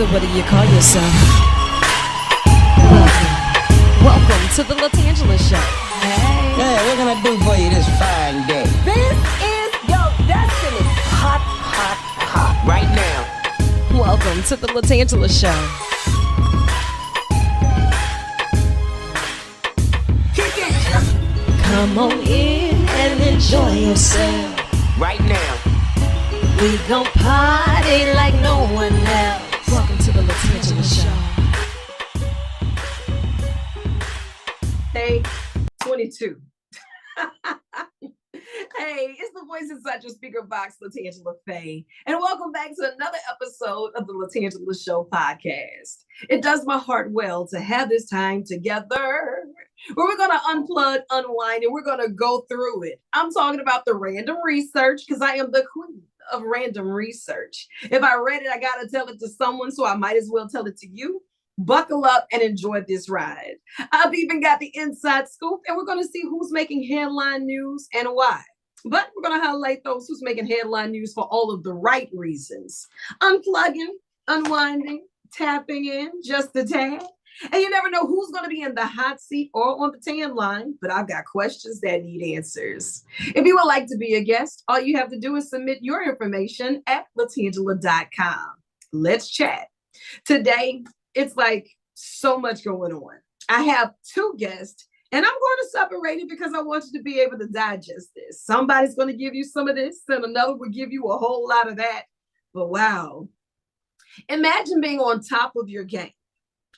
So what do you call yourself? Welcome to the LaTangela Show. Hey. Yeah, what can I do for you this fine day? This is your destiny. Hot, hot, hot. Right now. Welcome to the LaTangela Show. Kick it. Come on in and enjoy yourself. Right now. We gon' party like no one else. Welcome to the LaTangela Show. Day 22. Hey, it's the voice inside your speaker box, LaTangela Faye, and welcome back to another episode of the LaTangela Show podcast. It does my heart well to have this time together where we're going to unplug, unwind, and we're going to go through it. I'm talking about the random research because I am the queen of random research. If I read it, I got to tell it to someone, so I might as well tell it to you. Buckle up and enjoy this ride. I've even got the inside scoop, and we're going to see who's making headline news and why. But we're going to highlight those who's making headline news for all of the right reasons. Unplugging, unwinding, tapping in just a tad. And you never know who's going to be in the hot seat or on the tan line, but I've got questions that need answers. If you would like to be a guest, all you have to do is submit your information at LaTangela.com. Let's chat. Today, it's like so much going on. I have two guests, and I'm going to separate it because I want you to be able to digest this. Somebody's going to give you some of this, and another will give you a whole lot of that. But wow. Imagine being on top of your game.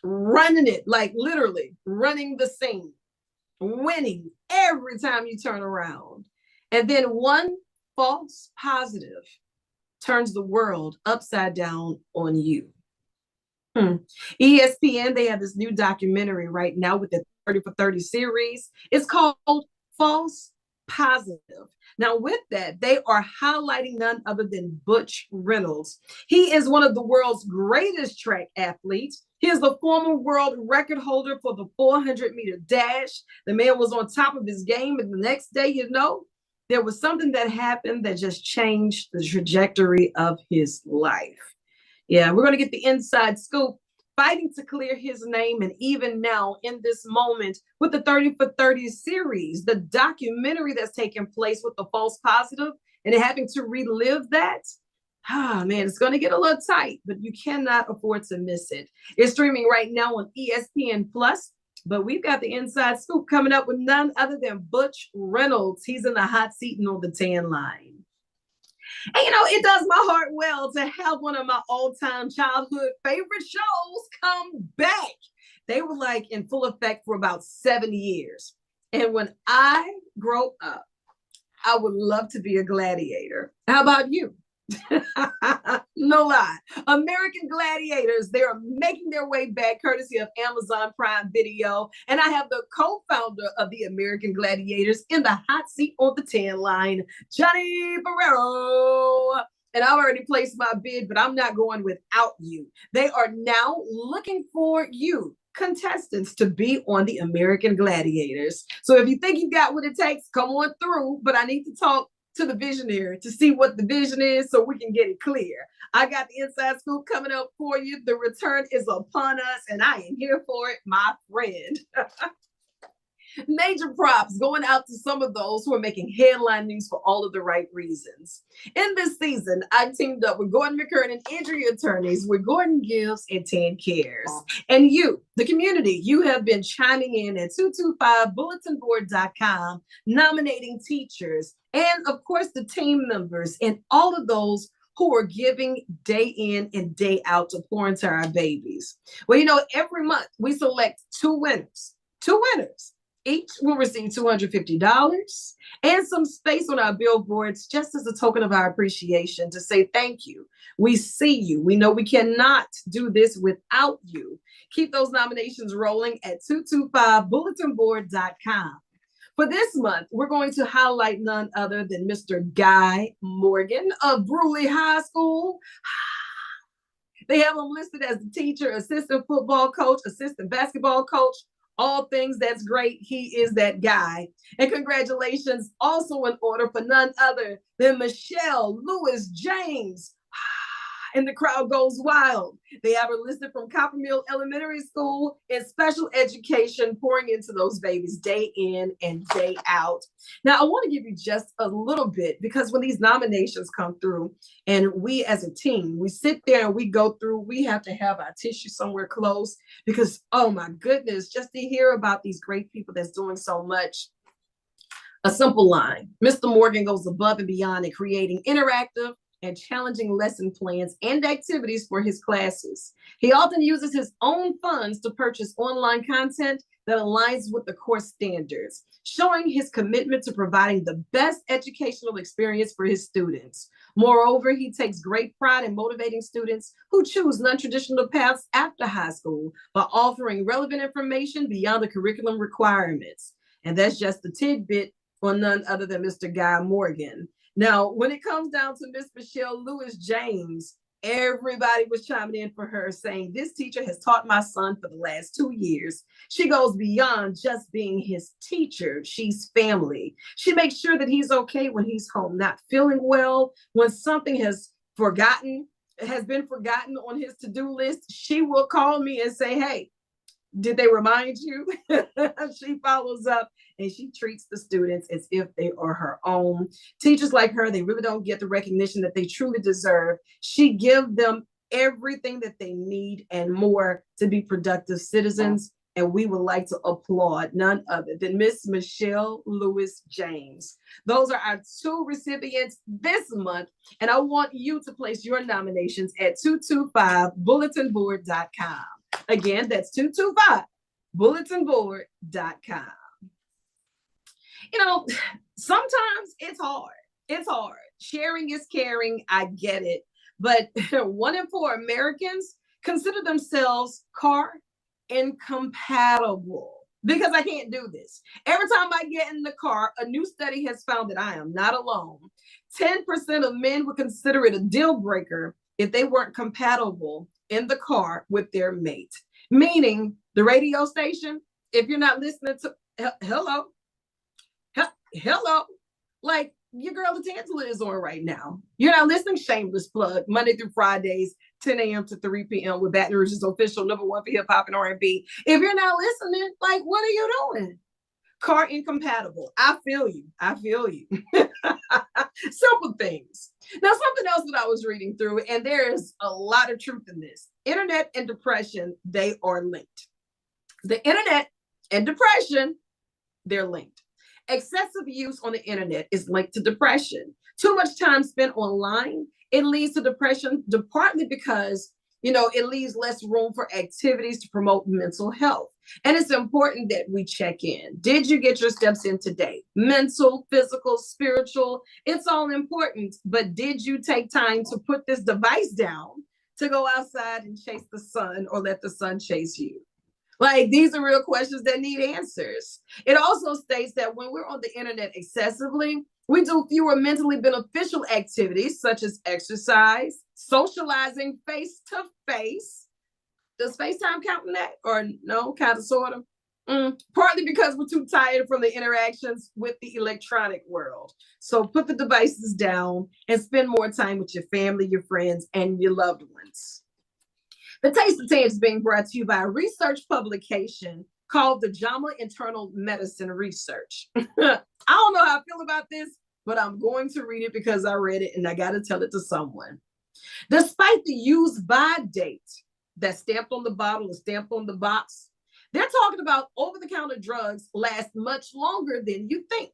Running it, like literally running the scene, winning every time you turn around. And then one false positive turns the world upside down on you. ESPN, they have this new documentary right now with the 30 for 30 series. It's called False Positive. Now, with that, they are highlighting none other than Butch Reynolds. He is one of the world's greatest track athletes. He is the former world record holder for the 400-meter dash. The man was on top of his game, and the next day, there was something that happened that just changed the trajectory of his life. Yeah, we're going to get the inside scoop, fighting to clear his name, and even now in this moment with the 30 for 30 series, the documentary that's taking place with the false positive and having to relive that. Man, it's going to get a little tight, but you cannot afford to miss it. It's streaming right now on ESPN Plus, but we've got the inside scoop coming up with none other than Butch Reynolds. He's in the hot seat and on the tan line. And it does my heart well to have one of my all-time childhood favorite shows come back. They were like in full effect for about 7 years. And when I grow up, I would love to be a gladiator. How about you? No lie. American Gladiators, they're making their way back courtesy of Amazon Prime Video. And I have the co-founder of the American Gladiators in the hot seat on the tan line, Johnny Barrero. And I've already placed my bid, but I'm not going without you. They are now looking for you, contestants, to be on the American Gladiators. So if you think you got what it takes, come on through. But I need to talk to the visionary to see what the vision is so we can get it clear. I got the inside scoop coming up for you. The return is upon us, and I am here for it, my friend. Major props going out to some of those who are making headline news for all of the right reasons. In this season, I teamed up with Gordon McKernan Injury Attorneys, with Gordon Gives and Tan Cares. And you, the community, you have been chiming in at 225bulletinboard.com, nominating teachers and, of course, the team members and all of those who are giving day in and day out to pour into our babies. Well, every month we select two winners. Each will receive $250 and some space on our billboards just as a token of our appreciation to say thank you. We see you. We know we cannot do this without you. Keep those nominations rolling at 225bulletinboard.com. For this month, we're going to highlight none other than Mr. Guy Morgan of Bruley High School. They have him listed as the teacher, assistant football coach, assistant basketball coach, all things that's great. He is that guy. And congratulations also in order for none other than Michelle Lewis James. And the crowd goes wild. They have her listed from Coppermill Elementary School in special education, pouring into those babies day in and day out. Now, I want to give you just a little bit, because when these nominations come through and we as a team, we sit there and we go through, we have to have our tissue somewhere close because, oh my goodness, just to hear about these great people that's doing so much. A simple line: Mr. Morgan goes above and beyond in creating interactive and challenging lesson plans and activities for his classes. He often uses his own funds to purchase online content that aligns with the course standards, showing his commitment to providing the best educational experience for his students. Moreover, he takes great pride in motivating students who choose non-traditional paths after high school by offering relevant information beyond the curriculum requirements. And that's just a tidbit on none other than Mr. Guy Morgan. Now, when it comes down to Miss Michelle Lewis James, everybody was chiming in for her, saying, this teacher has taught my son for the last 2 years. She goes beyond just being his teacher. She's family. She makes sure that he's okay when he's home, not feeling well. When something has been forgotten on his to-do list, she will call me and say, hey, did they remind you? She follows up and she treats the students as if they are her own. Teachers like her, they really don't get the recognition that they truly deserve. She gives them everything that they need and more to be productive citizens. And we would like to applaud none other than Miss Michelle Lewis James. Those are our 2 recipients this month. And I want you to place your nominations at 225bulletinboard.com. Again, that's 225bulletinboard.com. You know, sometimes it's hard. It's hard. Sharing is caring. I get it. But 1 in 4 Americans consider themselves car incompatible because I can't do this. Every time I get in the car, a new study has found that I am not alone. 10% of men would consider it a deal breaker if they weren't compatible in the car with their mate. Meaning the radio station, if you're not listening to, hello, like your girl LaTangela is on right now. You're not listening, shameless plug, Monday through Fridays, 10 a.m. to 3 p.m. with Baton Rouge's official #1 for hip hop and R&B. If you're not listening, like, what are you doing? Car incompatible. I feel you. Simple things. Now, something else that I was reading through, and there's a lot of truth in this. Internet and depression, they are linked. The internet and depression, they're linked. Excessive use on the internet is linked to depression. Too much time spent online, it leads to depression, partly because, it leaves less room for activities to promote mental health. And it's important that we check in. Did you get your steps in today? Mental, physical, spiritual, it's all important. But did you take time to put this device down to go outside and chase the sun, or let the sun chase you? Like, these are real questions that need answers. It also states that when we're on the internet excessively, we do fewer mentally beneficial activities such as exercise, socializing face-to-face. Does FaceTime count in that? Or no, kind of, sort of? Partly because we're too tired from the interactions with the electronic world. So put the devices down and spend more time with your family, your friends, and your loved ones. The Taste of Tan is being brought to you by a research publication called the JAMA Internal Medicine Research. I don't know how I feel about this, but I'm going to read it because I read it and I got to tell it to someone. Despite the use by date that's stamped on the bottle or stamped on the box, they're talking about over-the-counter drugs last much longer than you think.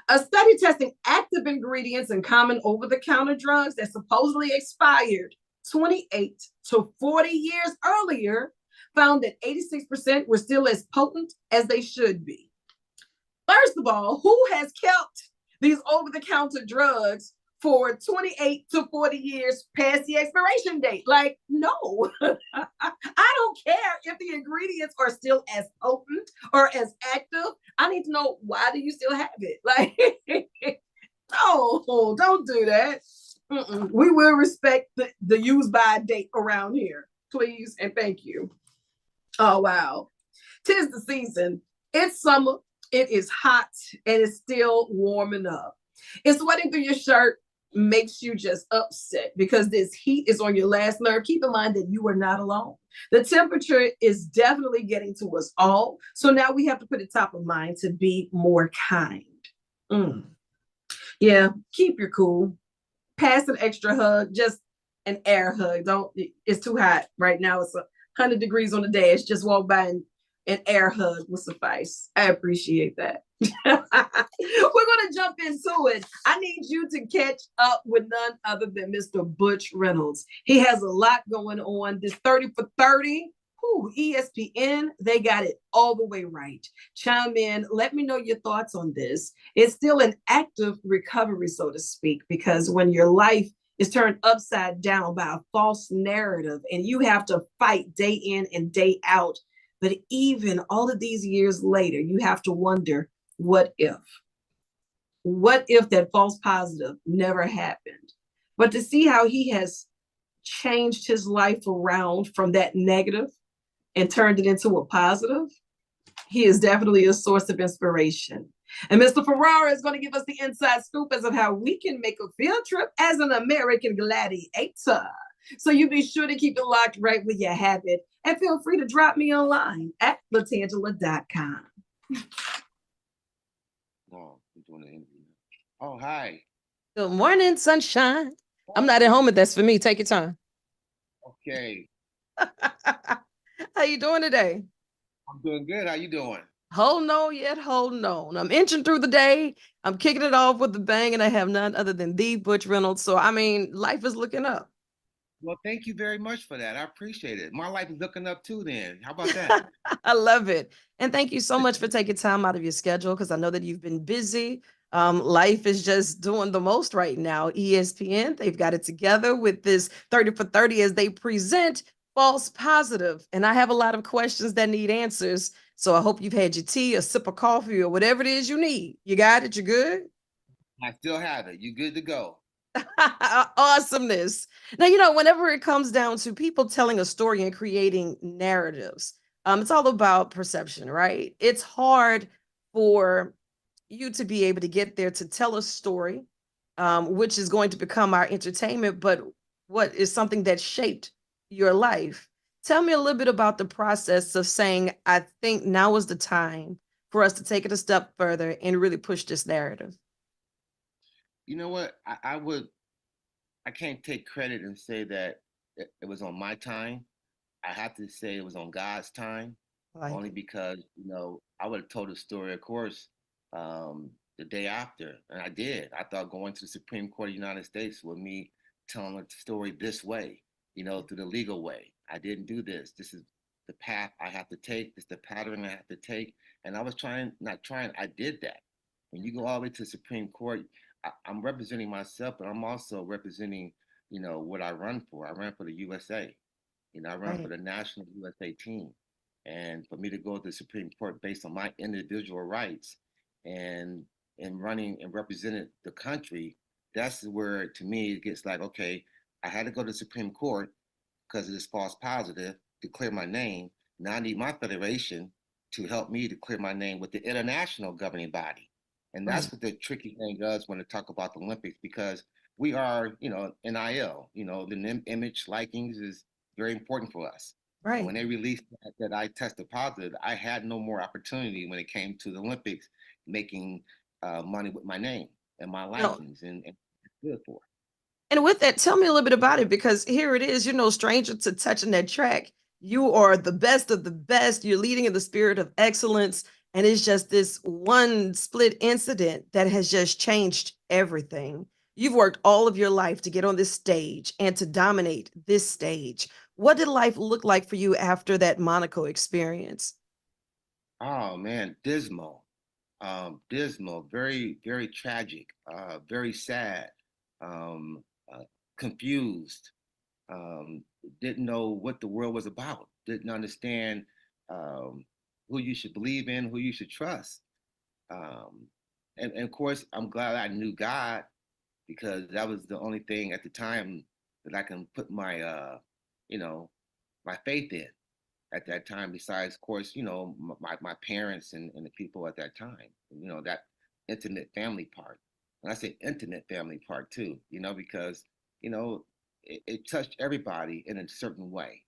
A study testing active ingredients in common over-the-counter drugs that supposedly expired 28 to 40 years earlier found that 86% were still as potent as they should be. First of all, who has kept these over-the-counter drugs for 28 to 40 years past the expiration date? Like, no. I don't care if the ingredients are still as potent or as active. I need to know, why do you still have it? Like, no, don't do that. We will respect the use by date around here, please and thank you. Oh, wow. 'Tis the season. It's summer. It is hot and it's still warming up. It's sweating through your shirt makes you just upset because this heat is on your last nerve, keep in mind that you are not alone. The temperature is definitely getting to us all. So now we have to put it top of mind to be more kind. Mm. Yeah, keep your cool. Pass an extra hug, just an air hug. Don't, it's too hot right now. It's 100 degrees on the dash. Just walk by and an air hug will suffice. I appreciate that. We're going to jump into it. I need you to catch up with none other than Mr. Butch Reynolds. He has a lot going on. This 30 for 30. Ooh, ESPN, they got it all the way right. Chime in. Let me know your thoughts on this. It's still an active recovery, so to speak, because when your life is turned upside down by a false narrative and you have to fight day in and day out. But even all of these years later, you have to wonder, what if? What if that false positive never happened? But to see how he has changed his life around from that negative and turned it into a positive, he is definitely a source of inspiration. And Mr. Ferrara is going to give us the inside scoop as of how we can make a field trip as an American gladiator. So you be sure to keep it locked right where you have it. And feel free to drop me online at LaTangela.com. Oh, we're doing an interview. Oh, hi. Good morning, sunshine. I'm not at home, but that's for me. Take your time. Okay. How you doing today? I'm doing good. How you doing? Hold on yet, holding on. I'm inching through the day. I'm kicking it off with a bang, and I have none other than the Butch Reynolds. So, I mean, life is looking up. Well, thank you very much for that. I appreciate it. My life is looking up too then. How about that? I love it. And thank you so much for taking time out of your schedule because I know that you've been busy. Life is just doing the most right now. ESPN, they've got it together with this 30 for 30 as they present false positive. And I have a lot of questions that need answers. So I hope you've had your tea, a sip of coffee, or whatever it is you need. You got it? You good? I still have it. You good to go? Awesomeness. Now, whenever it comes down to people telling a story and creating narratives, it's all about perception, right? It's hard for you to be able to get there to tell a story, which is going to become our entertainment, but what is something that shaped your life. Tell me a little bit about the process of saying, I think now is the time for us to take it a step further and really push this narrative. You know what? I can't take credit and say that it was on my time. I have to say it was on God's time, Like, only because, I would have told the story, of course, the day after. And I did. I thought going to the Supreme Court of the United States with me telling the story this way, through the legal way. I didn't do this. This is the path I have to take. This is the pattern I have to take. And I was I did that. When you go all the way to the Supreme Court, I'm representing myself, but I'm also representing, what I run for. I ran for the USA. I run for right, the national USA team. And for me to go to the Supreme Court based on my individual rights and running and representing the country, that's where to me it gets like, okay, I had to go to the Supreme Court because of this false positive to clear my name. Now I need my federation to help me to clear my name with the international governing body. And right, that's what the tricky thing does when they talk about the Olympics, because we are, NIL, the image likings is very important for us. And right. when they released that I tested positive, I had no more opportunity when it came to the Olympics making money with my name and my No, likings and good for. and with that, tell me a little bit about it because here it is, you're no stranger to touching that track. You are the best of the best. You're leading in the spirit of excellence. And it's just this one split incident that has just changed everything. You've worked all of your life to get on this stage and to dominate this stage. What did life look like for you after that Monaco experience? Oh man, dismal, dismal, very, very tragic, very sad, um, confused, um, didn't know what the world was about, didn't understand um, who you should believe in, who you should trust. Um, and of course, I'm glad I knew God because that was the only thing at the time that I can put you know, my faith in at that time. Besides, of course, my parents and the people at that time, that intimate family part. and I say intimate family part too, because, you know, it touched everybody in a certain way,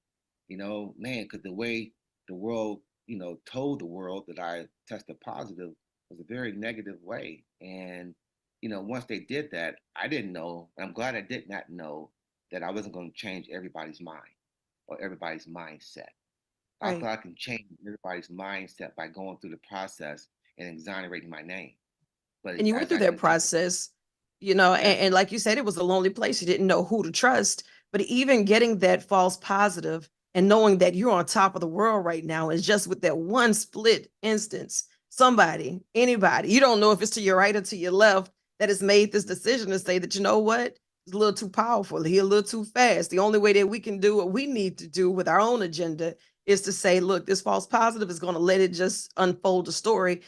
man, because the way the world, told the world that I tested positive was a very negative way. And, once they did that, I didn't know, and I'm glad I did not know that I wasn't going to change everybody's mind or everybody's mindset. I Right. thought I can change everybody's mindset by going through the process and exonerating my name. But And you went as through I that continue, process, yes, and like you said, it was a lonely place. You didn't know who to trust. But even getting that false positive and knowing that you're on top of the world right now is just with that one split instance. Somebody, anybody, you don't know if it's to your right or to your left that has made this decision to say that, you know what, it's a little too powerful. He a little too fast. The only way that we can do what we need to do with our own agenda is to say, look, this false positive is going to let it just unfold a story.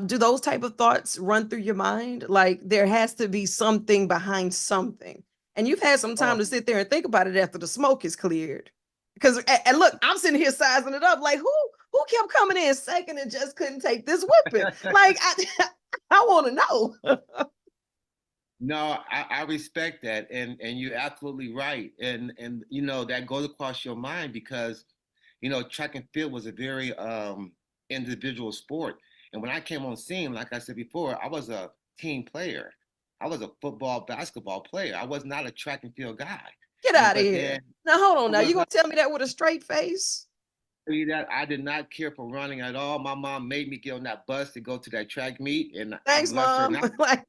Do those type of thoughts run through your mind? Like there has to be something behind something. And you've had some time oh, to sit there and think about it after the smoke is cleared. Because and look, I'm sitting here sizing it up like who kept coming in second and just couldn't take this whipping? Like I want to know. no, I respect that, and you're absolutely right, and that goes across your mind because track and field was a very individual sport, and when I came on scene, like I said before, I was a team player. I was a football, basketball player. I was not a track and field guy, Get and out of but then here. Now hold on I now. You was gonna not. tell me that with a straight face? Tell you that I did not care for running at all. My mom made me get on that bus to go to that track meet, and I Thanks, bless her. mom. Not Like,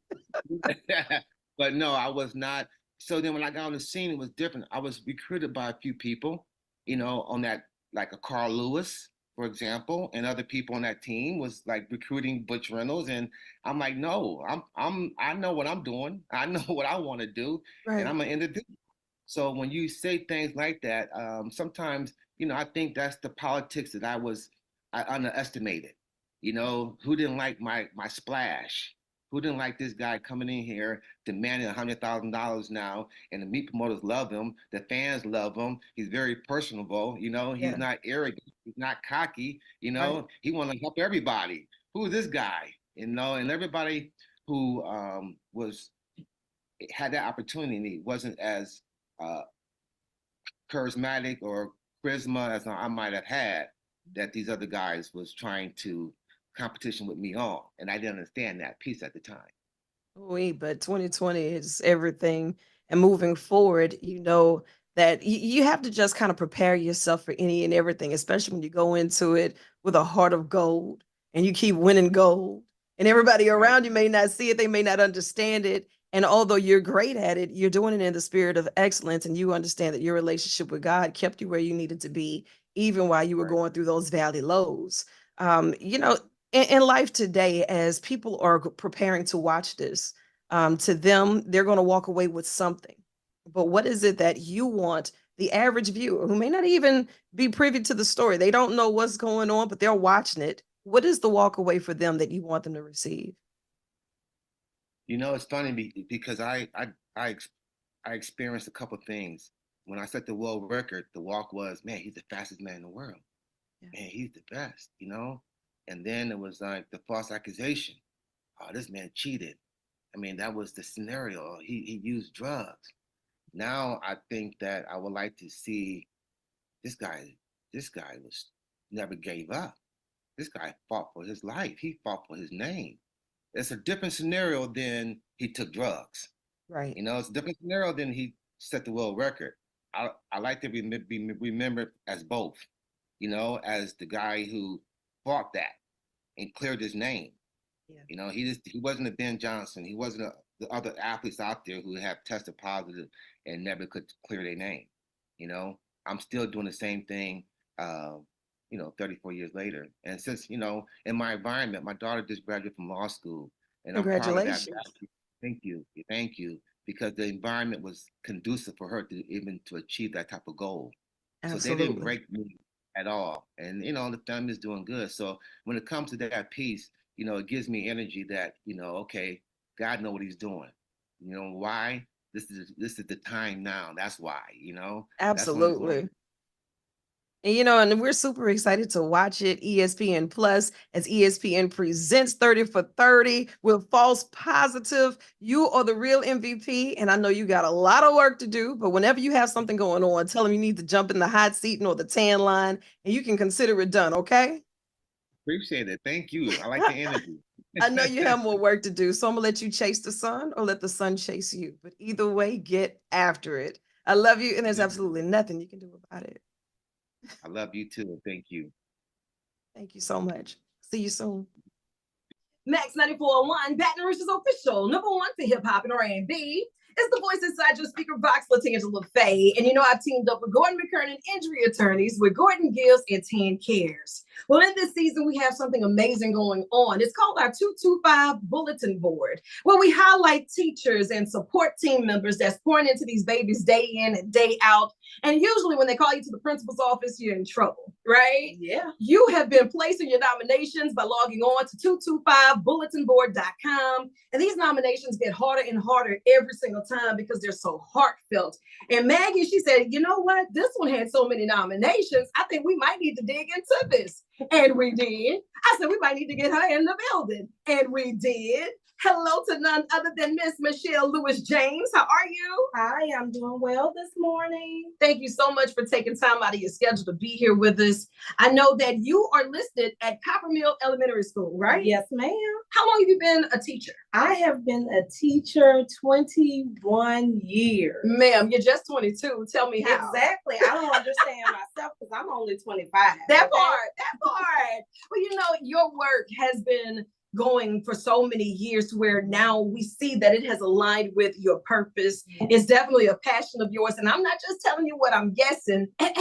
but no, I was not. So then when I got on the scene, it was different. I was recruited by a few people, on that, like a Carl Lewis, for example, and other people on that team was like recruiting Butch Reynolds. And I'm like, no, I know what I'm doing. I know what I want to do, and right. I'm an individual. So when you say things like that, sometimes, I think that's the politics that I underestimated. Who didn't like my splash? Who didn't like this guy coming in here demanding $100,000 now? And the meat promoters love him. The fans love him. He's very personable. He's Yeah. not arrogant. He's not cocky. Right. He want to help everybody. Who is this guy? And everybody who was had that opportunity wasn't as uh, charismatic or charisma as I might have had that these other guys was trying to competition with me on. And I didn't understand that piece at the time. Oui, but 2020 is everything. And moving forward, you know that you have to just kind of prepare yourself for any and everything, especially when you go into it with a heart of gold and you keep winning gold. And everybody Right. around you may not see it, they may not understand it. And although you're great at it, you're doing it in the spirit of excellence. And you understand that your relationship with God kept you where you needed to be, even while you were Right. going through those valley lows. You know, in life today, as people are preparing to watch this, to them, they're going to walk away with something. But what is it that you want the average viewer who may not even be privy to the story? They don't know what's going on, but they're watching it. What is the walk away for them that you want them to receive? It's funny because I experienced a couple things. When I set the world record, the walk was, man, he's the fastest man in the world. Yeah. Man, he's the best. And then it was like the false accusation. Oh, this man cheated. I mean, that was the scenario. He used drugs. Now I think that I would like to see this guy. This guy was never gave up. This guy fought for his life. He fought for his name. It's a different scenario than he took drugs. Right. It's a different scenario than he set the world record. I like to be remembered as both, as the guy who fought that and cleared his name. Yeah. He wasn't a Ben Johnson. He wasn't the other athletes out there who have tested positive and never could clear their name. You know, I'm still doing the same thing. 34 years later, and since in my environment, my daughter just graduated from law school, and I'm proud of that. Congratulations. Thank you, because the environment was conducive for her to achieve that type of goal. So they didn't Absolutely. break me at all. And the family's doing good. So when it comes to that piece, it gives me energy that, okay, God know what he's doing. You know why? This is the time now. That's why, that's what I'm doing. Absolutely. And and we're super excited to watch it. ESPN Plus, as ESPN presents 30 for 30 with False Positive. You are the real MVP. And I know you got a lot of work to do, but whenever you have something going on, tell them you need to jump in the hot seat and or the tan line, and you can consider it done, okay? Appreciate it. Thank you. I like the energy. I know you have more work to do, so I'm gonna let you chase the sun or let the sun chase you. But either way, get after it. I love you, and there's absolutely nothing you can do about it. I love you too. Thank you. Thank you so much. See you soon. Max 94.1, Baton Rouge's official #1 for hip hop and R&B. It's the voice inside your speaker box, LaTangela Faye. And I've teamed up with Gordon McKernan Injury Attorneys with Gordon Gibbs and Tan Cares. Well, in this season, we have something amazing going on. It's called our 225 Bulletin Board, where we highlight teachers and support team members that's pouring into these babies day in and day out. And usually when they call you to the principal's office, you're in trouble, right? Yeah. You have been placing your nominations by logging on to 225bulletinboard.com. And these nominations get harder and harder every single time because they're so heartfelt. And Maggie, she said, you know what? This one had so many nominations. I think we might need to dig into this. And we did. I said, we might need to get her in the building. And we did. Hello to none other than Miss Michelle Lewis James. How are you? Hi, I'm doing well this morning. Thank you so much for taking time out of your schedule to be here with us. I know that you are listed at Coppermill Elementary School, right? Yes, ma'am. How long have you been a teacher? I have been a teacher 21 years. Ma'am, you're just 22. Tell me how. Exactly. I don't understand myself because I'm only 25. That part. Well, your work has been going for so many years to where now we see that it has aligned with your purpose. It's definitely a passion of yours. And I'm not just telling you what I'm guessing. I'm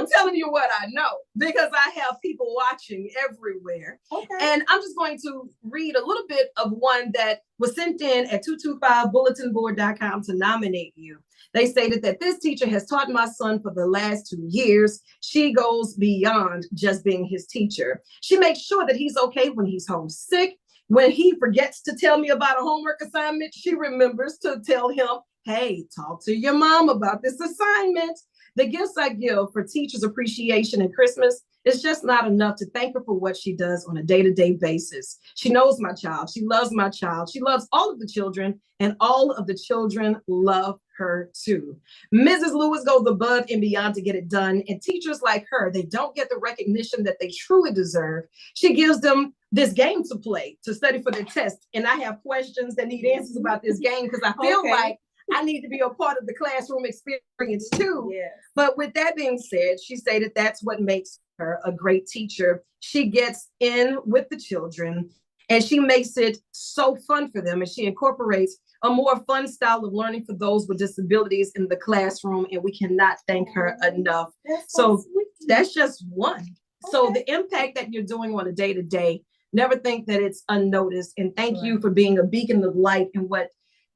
telling you what I know because I have people watching everywhere. Okay. And I'm just going to read a little bit of one that was sent in at 225bulletinboard.com to nominate you. They stated that this teacher has taught my son for the last 2 years. She goes beyond just being his teacher. She makes sure that he's okay when he's homesick. When he forgets to tell me about a homework assignment, she remembers to tell him, hey, talk to your mom about this assignment. The gifts I give for Teachers Appreciation and Christmas is just not enough to thank her for what she does on a day-to-day basis. She knows my child. She loves my child. She loves all of the children, and all of the children love her too. Mrs. Lewis goes above and beyond to get it done, and teachers like her, they don't get the recognition that they truly deserve. She gives them this game to play, to study for their test, and I have questions that need answers about this game because I feel like I need to be a part of the classroom experience too. Yes. But with that being said, she stated that's what makes her a great teacher. She gets in with the children and she makes it so fun for them. And she incorporates a more fun style of learning for those with disabilities in the classroom. And we cannot thank her enough. So that's just one. Okay. So the impact that you're doing on a day-to-day, never think that it's unnoticed. And thank you for being a beacon of light in what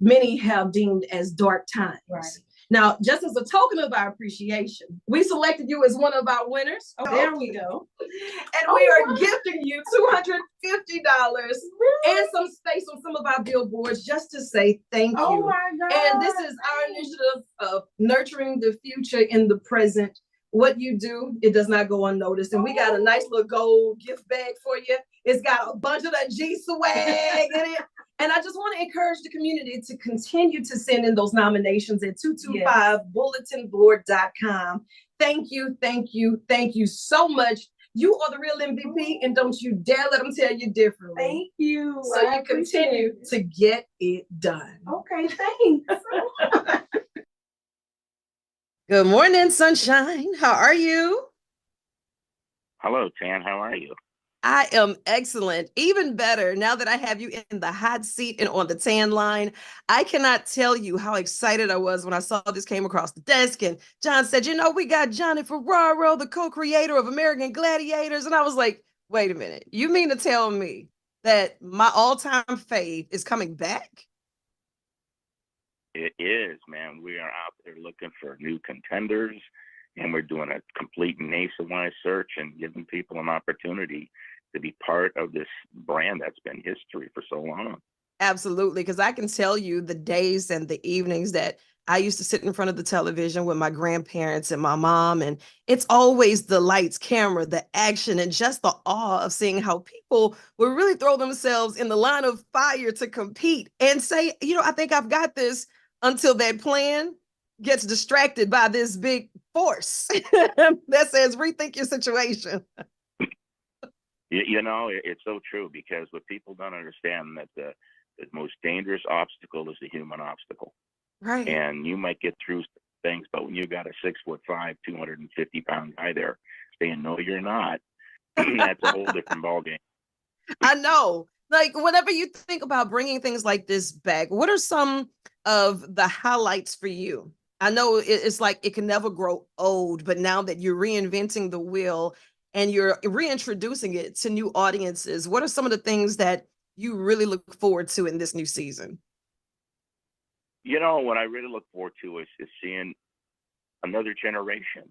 many have deemed as dark times. Right. Now, just as a token of our appreciation, we selected you as one of our winners. Oh, there we go. And we are gifting you $250 and some space on some of our billboards just to say thank you. Oh my God. And this is our initiative of nurturing the future in the present. What you do, it does not go unnoticed. And we got a nice little gold gift bag for you. It's got a bunch of that G swag in it. And I just want to encourage the community to continue to send in those nominations at 225bulletinboard.com. Thank you, thank you, thank you so much. You are the real MVP, and don't you dare let them tell you differently. Thank you. So you continue to get it done. Okay, thanks. Good morning, sunshine. How are you? Hello, Tan. How are you? I am excellent. Even better now that I have you in the hot seat and on the tan line. I cannot tell you how excited I was when I saw this came across the desk and John said, we got Johnny Ferraro, the co-creator of American Gladiators. And I was like, wait a minute. You mean to tell me that my all-time fave is coming back? It is, man. We are out there looking for new contenders, and we're doing a complete nationwide search and giving people an opportunity to be part of this brand that's been history for so long. Absolutely, because I can tell you the days and the evenings that I used to sit in front of the television with my grandparents and my mom, and it's always the lights, camera, the action, and just the awe of seeing how people would really throw themselves in the line of fire to compete and say, I think I've got this, until that plan gets distracted by this big force that says, rethink your situation. It's so true, because what people don't understand, that the most dangerous obstacle is the human obstacle. Right. And you might get through things, but when you got a 6'5", 250-pound guy there saying, no, you're not, that's a whole different ballgame. I know. Like, whenever you think about bringing things like this back, what are some of the highlights for you? I know it's like it can never grow old, but now that you're reinventing the wheel and you're reintroducing it to new audiences, what are some of the things that you really look forward to in this new season? What I really look forward to is seeing another generation.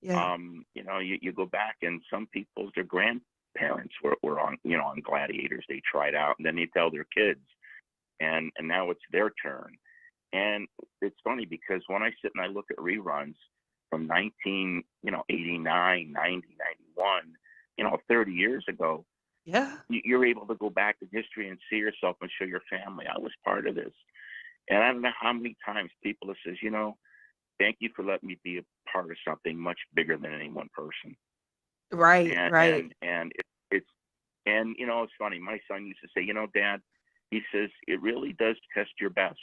Yeah. You go back, and some people's, their grandparents were on, on Gladiators. They tried out, and then they tell their kids, and now it's their turn. And it's funny, because when I sit and I look at reruns from 1989, 90, 91, 30 years ago, Yeah. you're able to go back in history and see yourself and show your family, I was part of this. And I don't know how many times people have says, thank you for letting me be a part of something much bigger than any one person. Right. And Right. it's funny. My son used to say, Dad, he says, it really does test your best.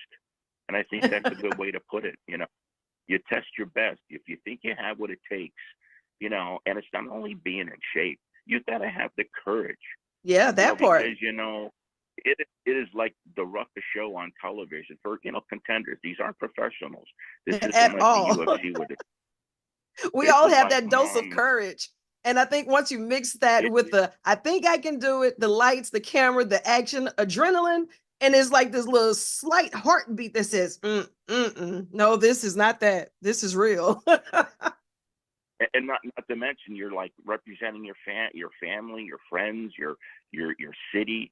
And I think that's a good way to put it. You test your best. If you think you have what it takes, and it's not only being in shape, you got to have the courage. Yeah, that part. Because, it is like the roughest show on television for, contenders. These aren't professionals. This isn't At like all. the UFC with it. We This all is have like, that dose of courage. And I think once you mix that with I think I can do it, the lights, the camera, the action, adrenaline, and it's like this little slight heartbeat that says, no, this is not that. This is real. and not to mention, you're like representing your family, your friends, your city,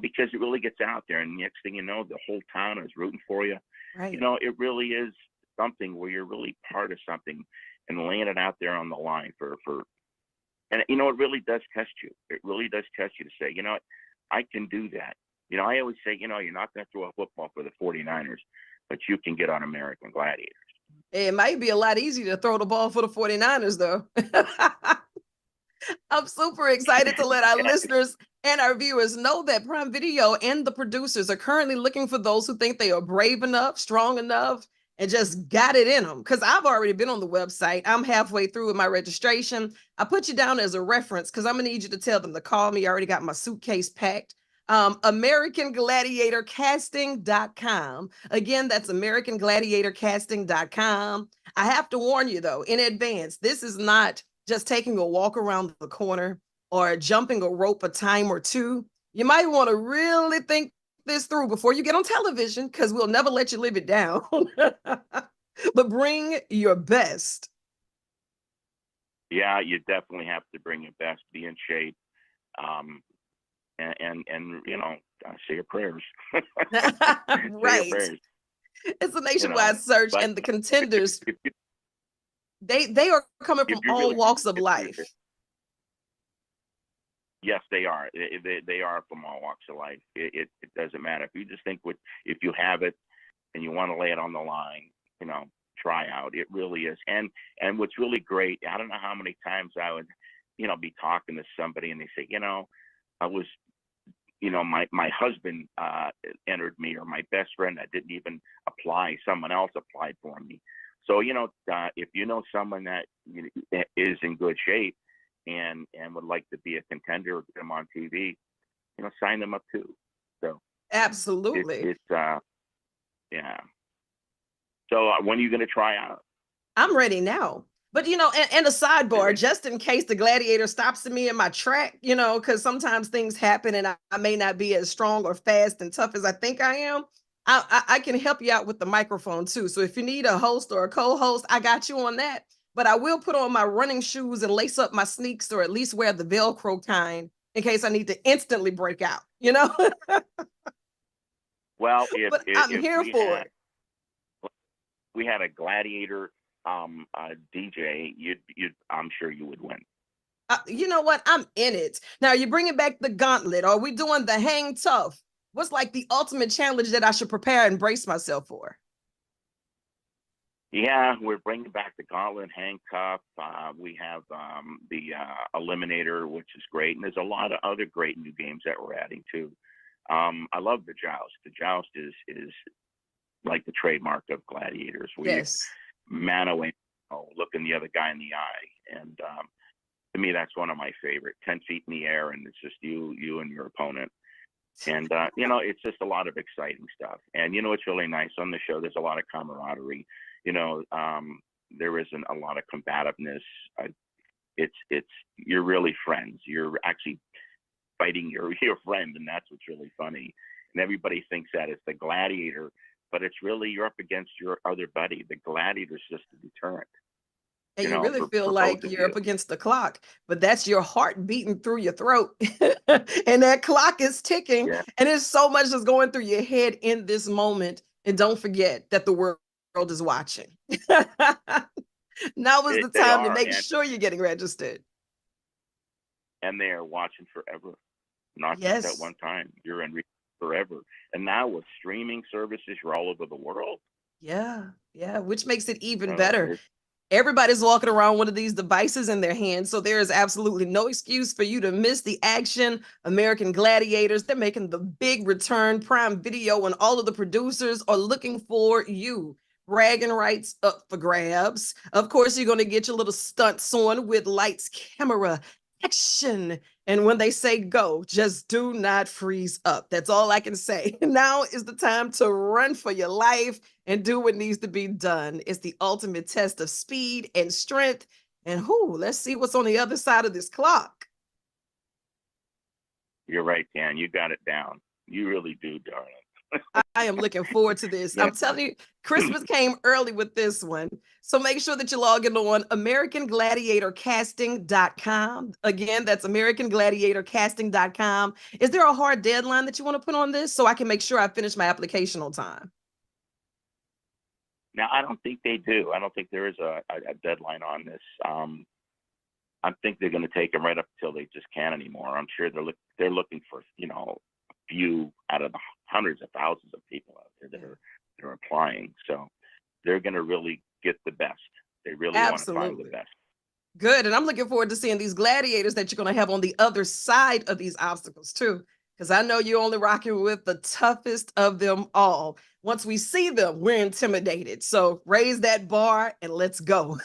because it really gets out there, and next thing you know, the whole town is rooting for you. Right. It really is something where you're really part of something, and laying it out there on the line and it really does test you. It really does test you to say, I can do that. I always say, you're not going to throw a football for the 49ers, but you can get on American Gladiators. It might be a lot easier to throw the ball for the 49ers, though. I'm super excited to let our listeners and our viewers know that Prime Video and the producers are currently looking for those who think they are brave enough, strong enough, and just got it in them. Because I've already been on the website. I'm halfway through with my registration. I put you down as a reference because I'm going to need you to tell them to call me. I already got my suitcase packed. AmericanGladiatorCasting.com. Again, that's AmericanGladiatorCasting.com. I have to warn you, though, in advance, this is not just taking a walk around the corner or jumping a rope a time or two. You might want to really think this through before you get on television, because we'll never let you live it down. But bring your best. Yeah, you definitely have to bring your best, be in shape, and say your prayers. Right. Say your prayers. It's a nationwide search, and the contenders, they are coming from all really, walks of life. Yes, they are. They are from all walks of life. It doesn't matter. If you just think if you have it and you want to lay it on the line, try out. It really is. And what's really great, I don't know how many times I would, be talking to somebody and they say, I was, my husband entered me, or my best friend that didn't even apply, someone else applied for me. So, if you know someone that is in good shape and would like to be a contender or get them on TV, sign them up too. So absolutely. It's yeah. So when are you going to try out? I'm ready now. But, and a sidebar, just in case the gladiator stops me in my track, because sometimes things happen and I may not be as strong or fast and tough as I think I am. I can help you out with the microphone too. So if you need a host or a co-host, I got you on that. But I will put on my running shoes and lace up my sneaks, or at least wear the Velcro kind in case I need to instantly break out, Well, I'm here for it. we had a gladiator DJ, I'm sure you would win. You know what? I'm in it. Now you're bringing back the gauntlet. Are we doing the hang tough? What's like the ultimate challenge that I should prepare and brace myself for? Yeah, we're bringing back the gauntlet, handcuff. We have the eliminator, which is great, and there's a lot of other great new games that we're adding too. I love the joust. The joust is like the trademark of gladiators, where Yes. you man away, looking the other guy in the eye, and to me, that's one of my favorite. 10 feet in the air, and it's just you and your opponent. And it's just a lot of exciting stuff. And it's really nice on the show. There's a lot of camaraderie. There isn't a lot of combativeness. It's you're really friends. You're actually fighting your friend, and that's what's really funny. And everybody thinks that it's the gladiator, but it's really you're up against your other buddy. The gladiator's just a deterrent. And you really for feel both like of you're you. up against the clock, but that's your heart beating through your throat. And that clock is ticking. Yeah. And there's so much that's going through your head in this moment. And don't forget that the world is watching. Now is the They time to are, make sure you're getting registered. and they are watching forever, not just Yes. at one time. You're in forever. And now with streaming services, you're all over the world. Yeah. Yeah. Which makes it even So better. it's- Everybody's walking around one of these devices in their hands. So there is absolutely no excuse for you to miss the action. American Gladiators, they're making the big return. Prime Video and all of the producers are looking for you. Bragging rights up for grabs. Of course, you're going to get your little stunts on with lights, camera, action. And when they say go, just do not freeze up. That's all I can say. Now is the time to run for your life and do what needs to be done. It's the ultimate test of speed and strength. And let's see what's on the other side of this clock. You're right, Dan. You got it down. You really do, darling. I am looking forward to this. Yeah. I'm telling you, Christmas came early with this one. So make sure that you log in on AmericanGladiatorCasting.com. Again, that's AmericanGladiatorCasting.com. Is there a hard deadline that you want to put on this so I can make sure I finish my application on time? Now, I don't think they do. I don't think there is a deadline on this. I think they're going to take them right up until they just can't anymore. I'm sure they're looking for a few out of the hundreds of thousands of people out there that are applying. So they're going to really get the best. They really want to find the best. Good. And I'm looking forward to seeing these gladiators that you're going to have on the other side of these obstacles too, because I know you're only rocking with the toughest of them all. Once we see them, we're intimidated. So raise that bar and let's go.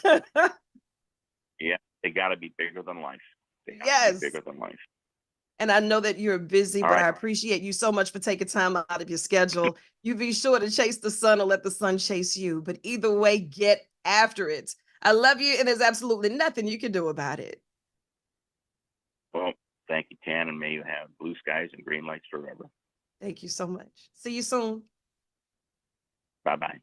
Yeah, they got to be bigger than life. They have to Yes. be bigger than life. And I know that you're busy, All but right. I appreciate you so much for taking time out of your schedule. You be sure to chase the sun or let the sun chase you. But either way, get after it. I love you, and there's absolutely nothing you can do about it. Well, thank you, Tan, and may you have blue skies and green lights forever. Thank you so much. See you soon. Bye-bye.